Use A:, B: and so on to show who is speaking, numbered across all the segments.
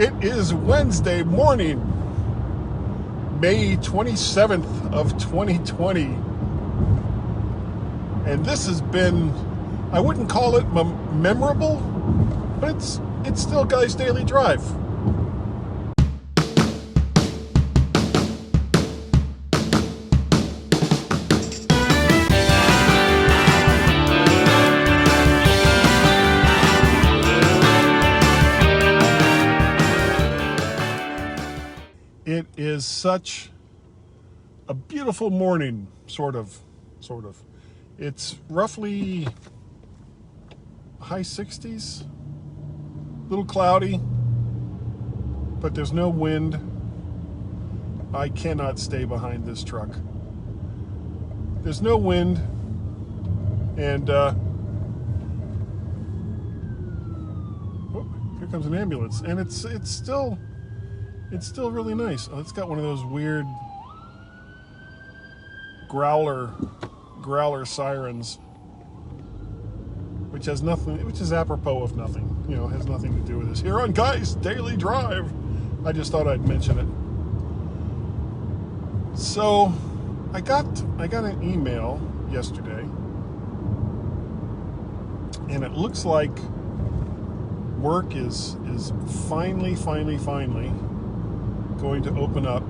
A: It is Wednesday morning, May 27th of 2020. And this has been, I wouldn't call it memorable, but it's still Guy's Daily Drive. It is such a beautiful morning, sort of. It's roughly high 60s, a little cloudy, but there's no wind. I cannot stay behind this truck. There's no wind, and here comes an ambulance, and it's still really nice. It's got one of those weird growler sirens, which is apropos of nothing. Has nothing to do with this. Here on Guy's Daily Drive, I just thought I'd mention it. So, I got an email yesterday, and it looks like work is finally going to open up.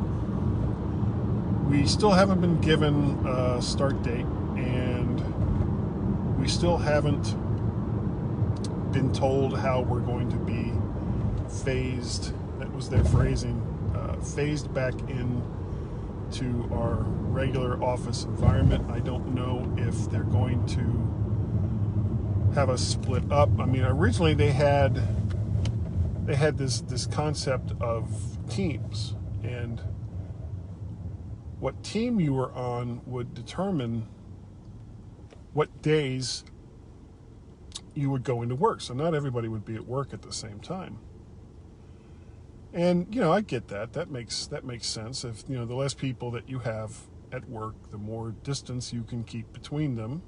A: We still haven't been given a start date, and we still haven't been told how we're going to be phased. That was their phrasing, phased back in to our regular office environment. I don't know if they're going to have us split up. I mean, originally they had this concept of teams, and what team you were on would determine what days you would go into work. So not everybody would be at work at the same time. And I get that. That makes sense. If the less people that you have at work, the more distance you can keep between them,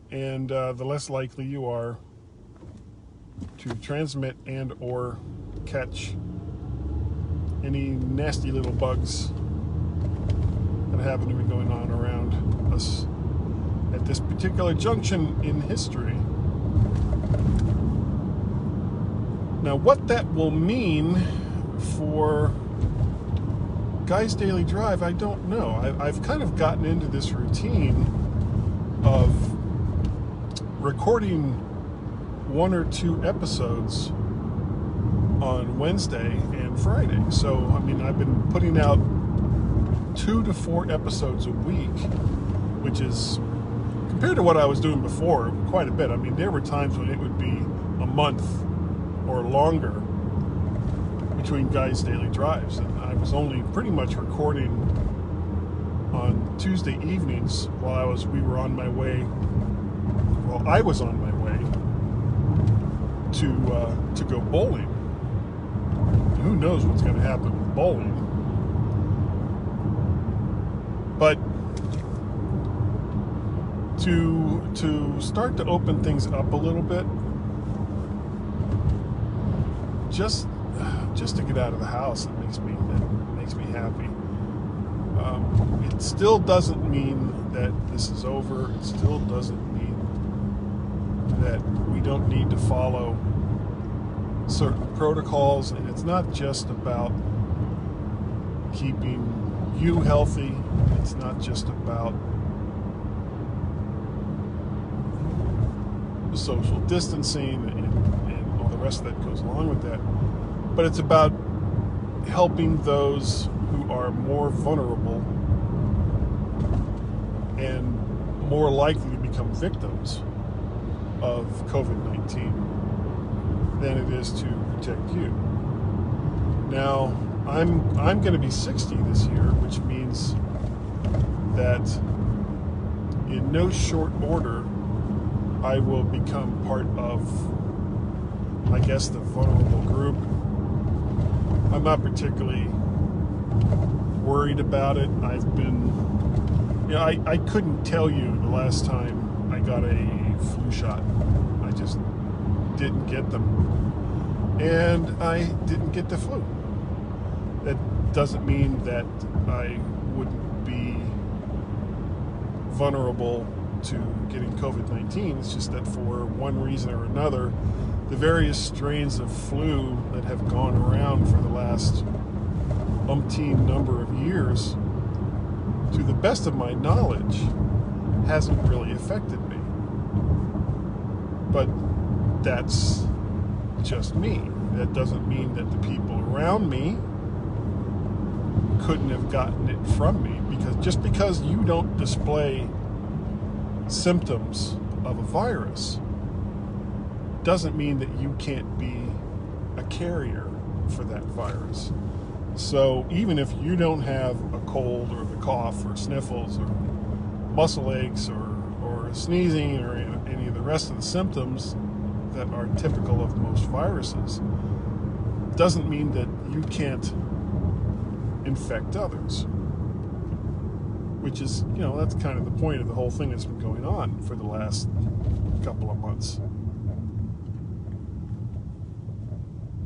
A: and the less likely you are to transmit and or catch any nasty little bugs that happen to be going on around us at this particular junction in history. Now, what that will mean for Guy's Daily Drive, I don't know. I've kind of gotten into this routine of recording 1 or 2 episodes on Wednesday and Friday. So, I mean, I've been putting out 2 to 4 episodes a week, which is, compared to what I was doing before, quite a bit. I mean, there were times when it would be a month or longer between Guy's Daily Drives, and I was only pretty much recording on Tuesday evenings while I was on my way to go bowling. Who knows what's going to happen with bowling? But to start to open things up a little bit, just to get out of the house, it makes me happy. It still doesn't mean that this is over. It still doesn't mean that we don't need to follow certain protocols, and it's not just about keeping you healthy. It's not just about social distancing and all the rest that goes along with that, but it's about helping those who are more vulnerable and more likely to become victims of COVID-19 than it is to protect you. Now, I'm going to be 60 this year, which means that in no short order I will become part of, I guess, the vulnerable group. I'm not particularly worried about it. I've been, I couldn't tell you the last time I got a flu shot. I just didn't get them. and I didn't get the flu. That doesn't mean that I wouldn't be vulnerable to getting COVID-19. It's just that for one reason or another, the various strains of flu that have gone around for the last umpteen number of years, to the best of my knowledge, hasn't really affected me. But that's just me. That doesn't mean that the people around me couldn't have gotten it from me, because just because you don't display symptoms of a virus doesn't mean that you can't be a carrier for that virus. So even if you don't have a cold or the cough or sniffles or muscle aches or sneezing or any of the rest of the symptoms that are typical of most viruses, doesn't mean that you can't infect others. Which is, that's kind of the point of the whole thing that's been going on for the last couple of months.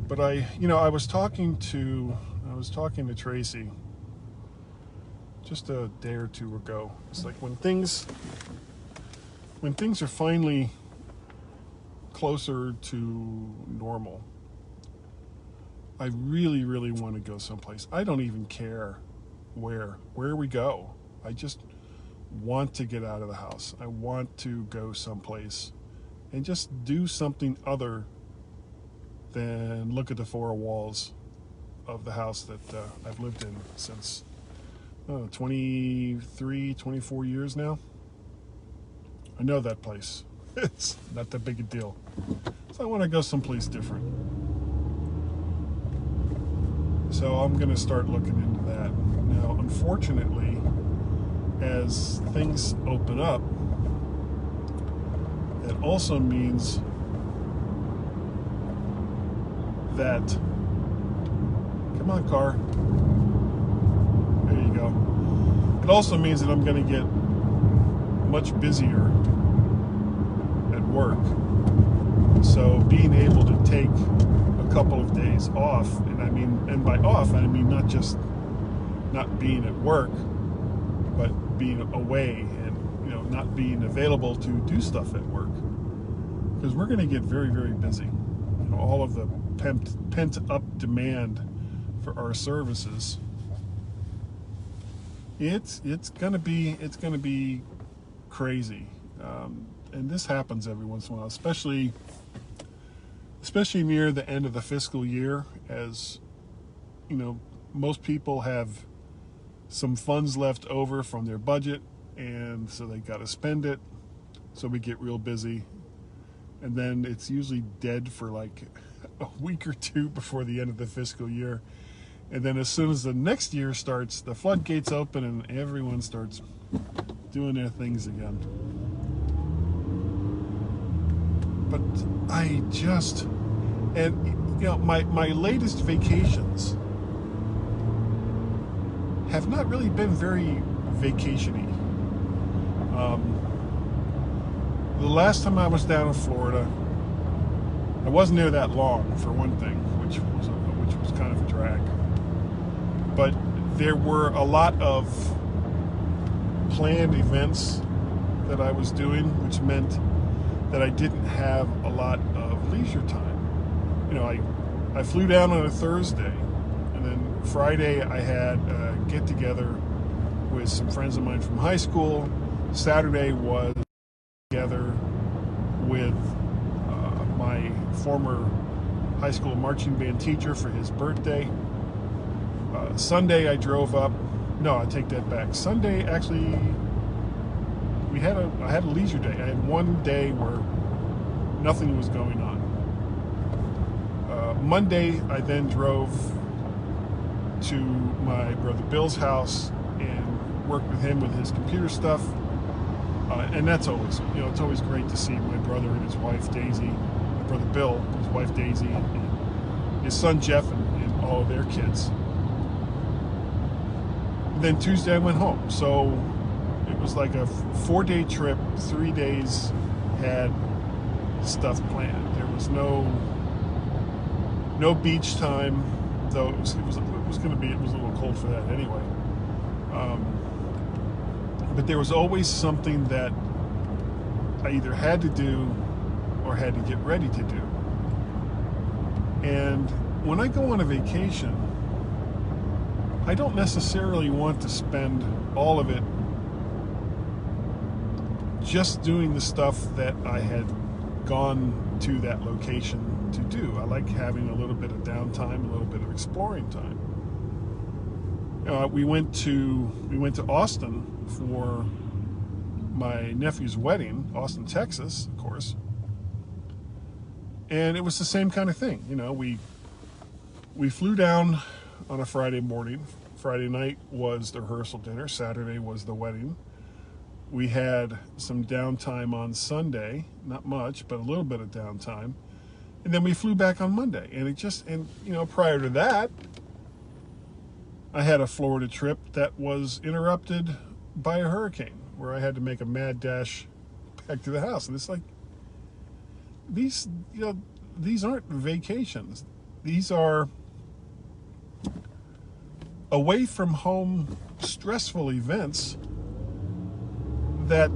A: But I was talking to Tracy just a day or two ago. It's like when things are finally closer to normal, I really, really want to go someplace. I don't even care where we go. I just want to get out of the house. I want to go someplace and just do something other than look at the four walls of the house that I've lived in since 23, 24 years now. I know that place. It's not that big a deal. So I want to go someplace different. So I'm going to start looking into that. Now, unfortunately, as things open up, that also means that, come on, car, there you go. It also means that I'm going to get much busier at work. So being able to take a couple of days off, and by off I mean not just not being at work, but being away and not being available to do stuff at work, because we're going to get very, very busy. All of the pent up demand for our services, it's gonna be crazy, and this happens every once in a while, especially near the end of the fiscal year, as most people have some funds left over from their budget, and so they got to spend it. So we get real busy, and then it's usually dead for like a week or two before the end of the fiscal year. And then as soon as the next year starts, the floodgates open and everyone starts doing their things again. But my latest vacations have not really been very vacation-y. The last time I was down in Florida, I wasn't there that long, for one thing, which was kind of a drag. But there were a lot of planned events that I was doing, which meant that I didn't have a lot of leisure time. I flew down on a Thursday, and then Friday I had a get-together with some friends of mine from high school. Saturday was together with my former high school marching band teacher for his birthday. Sunday I drove up. No, I take that back. Sunday, actually, I had a leisure day. I had one day where nothing was going on. Monday, I then drove to my brother Bill's house and worked with him with his computer stuff. And that's always, it's always great to see my brother and his wife Daisy, my brother Bill, his wife Daisy, and his son Jeff, and all of their kids. Then Tuesday I went home. So it was like a 4-day trip. 3 days had stuff planned. There was no No beach time, though it was a little cold for that anyway. But there was always something that I either had to do or had to get ready to do. And when I go on a vacation, I don't necessarily want to spend all of it just doing the stuff that I had gone to that location to do. I like having a little bit of downtime, a little bit of exploring time. We went to Austin for my nephew's wedding, Austin, Texas, of course. And it was the same kind of thing. We flew down on a Friday morning. Friday night was the rehearsal dinner. Saturday was the wedding. We had some downtime on Sunday, not much, but a little bit of downtime. And then we flew back on Monday. And prior to that, I had a Florida trip that was interrupted by a hurricane where I had to make a mad dash back to the house. And it's like, these aren't vacations. These are away from home stressful events that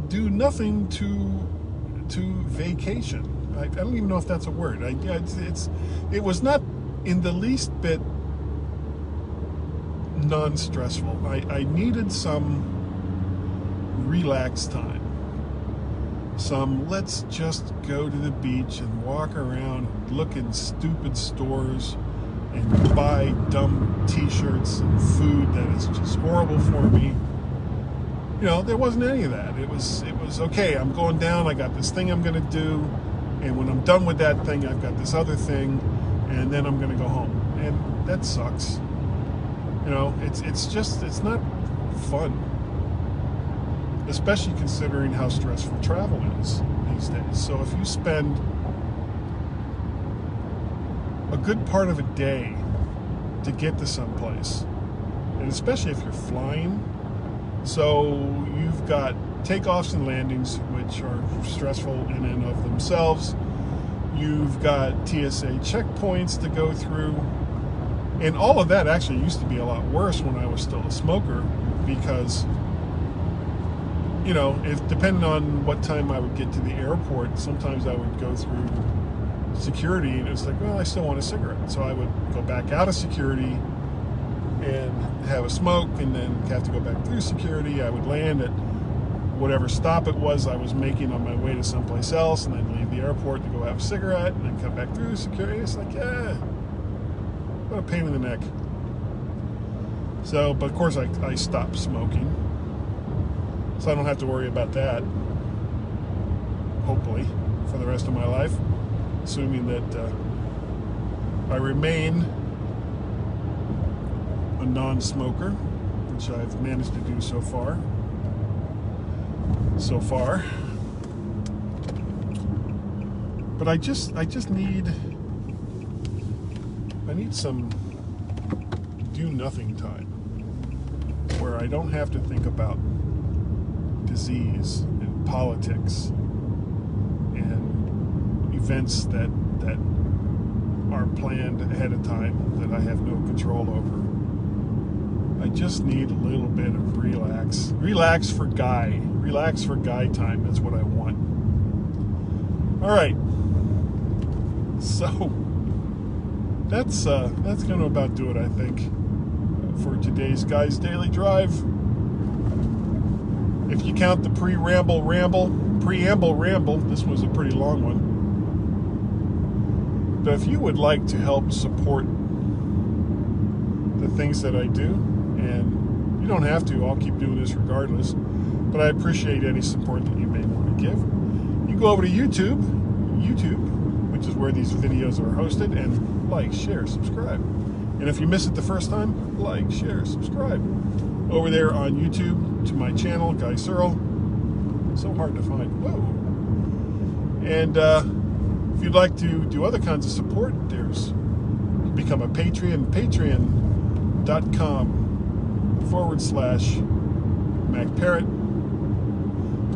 A: do nothing to vacation. I don't even know if that's a word. It was not in the least bit non-stressful. I needed some relaxed time. Let's just go to the beach and walk around, look in stupid stores and buy dumb t-shirts and food that is just horrible for me. There wasn't any of that. It was okay, I'm going down, I got this thing I'm going to do, and when I'm done with that thing, I've got this other thing, and then I'm going to go home. And that sucks. It's not fun. Especially considering how stressful travel is these days. So if you spend a good part of a day to get to someplace, and especially if you're flying, so you've got takeoffs and landings, which are stressful in and of themselves. You've got TSA checkpoints to go through. And all of that actually used to be a lot worse when I was still a smoker, because if depending on what time I would get to the airport, sometimes I would go through security and it's like, well, I still want a cigarette. So I would go back out of security and have a smoke and then have to go back through security. I would land at whatever stop it was I was making on my way to someplace else, and then leave the airport to go have a cigarette and then come back through security. It's like, what a pain in the neck. So, but of course I stopped smoking, so I don't have to worry about that, hopefully, for the rest of my life, assuming that I remain a non-smoker, which I've managed to do so far. But I need some do-nothing time where I don't have to think about disease and politics and events that are planned ahead of time that I have no control over. I just need a little bit of relax for guy time. That's what I want. All right, so that's going to about do it, I think, for today's Guy's Daily Drive. If you count the preamble ramble, this was a pretty long one. But if you would like to help support the things that I do, and you don't have to, I'll keep doing this regardless, but I appreciate any support that you may want to give. You go over to YouTube, which is where these videos are hosted, and like, share, subscribe. And if you miss it the first time, like, share, subscribe. Over there on YouTube to my channel, Guy Searle. So hard to find. Whoa. And if you'd like to do other kinds of support, you become a Patreon, patreon.com/MacParrot.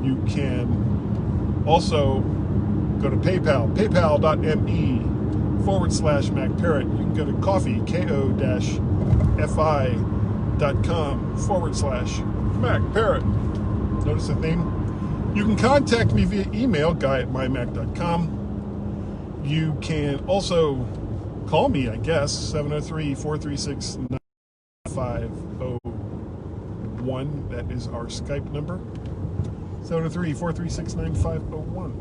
A: You can also go to PayPal, paypal.me/ coffee.com/MacParrot. You can go to coffee, ko-fi.com/MacParrot. Notice the theme? You can contact me via email, guy@mymac.com. You can also call me, I guess, 703-436-9501. That is our Skype number, 703-436-9501.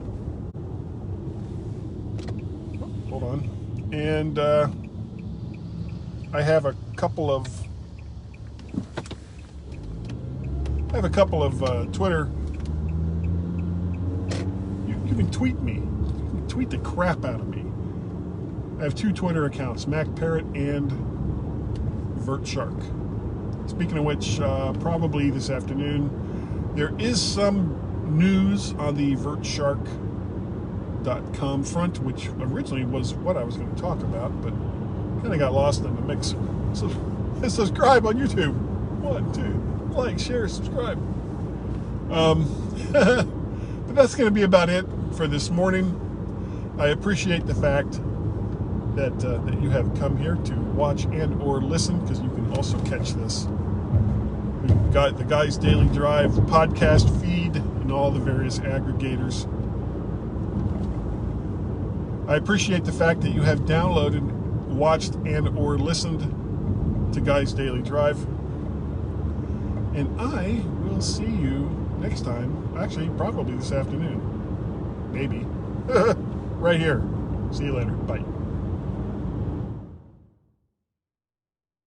A: Hold on. And I have a couple of Twitter. You can tweet me. You can tweet the crap out of me. I have 2 Twitter accounts, MacParrot and VertShark. Speaking of which, probably this afternoon, there is some news on the VertShark.com front, which originally was what I was going to talk about, but kind of got lost in the mix. So subscribe on YouTube. 1, 2, like, share, subscribe. But that's going to be about it for this morning. I appreciate the fact that you have come here to watch and or listen, because you can also catch this. We've got the Guys Daily Drive podcast feed and all the various aggregators. I appreciate the fact that you have downloaded, watched, and or listened to Guys Daily Drive. And I will see you next time. Actually, probably this afternoon. Maybe. Right here. See you later. Bye.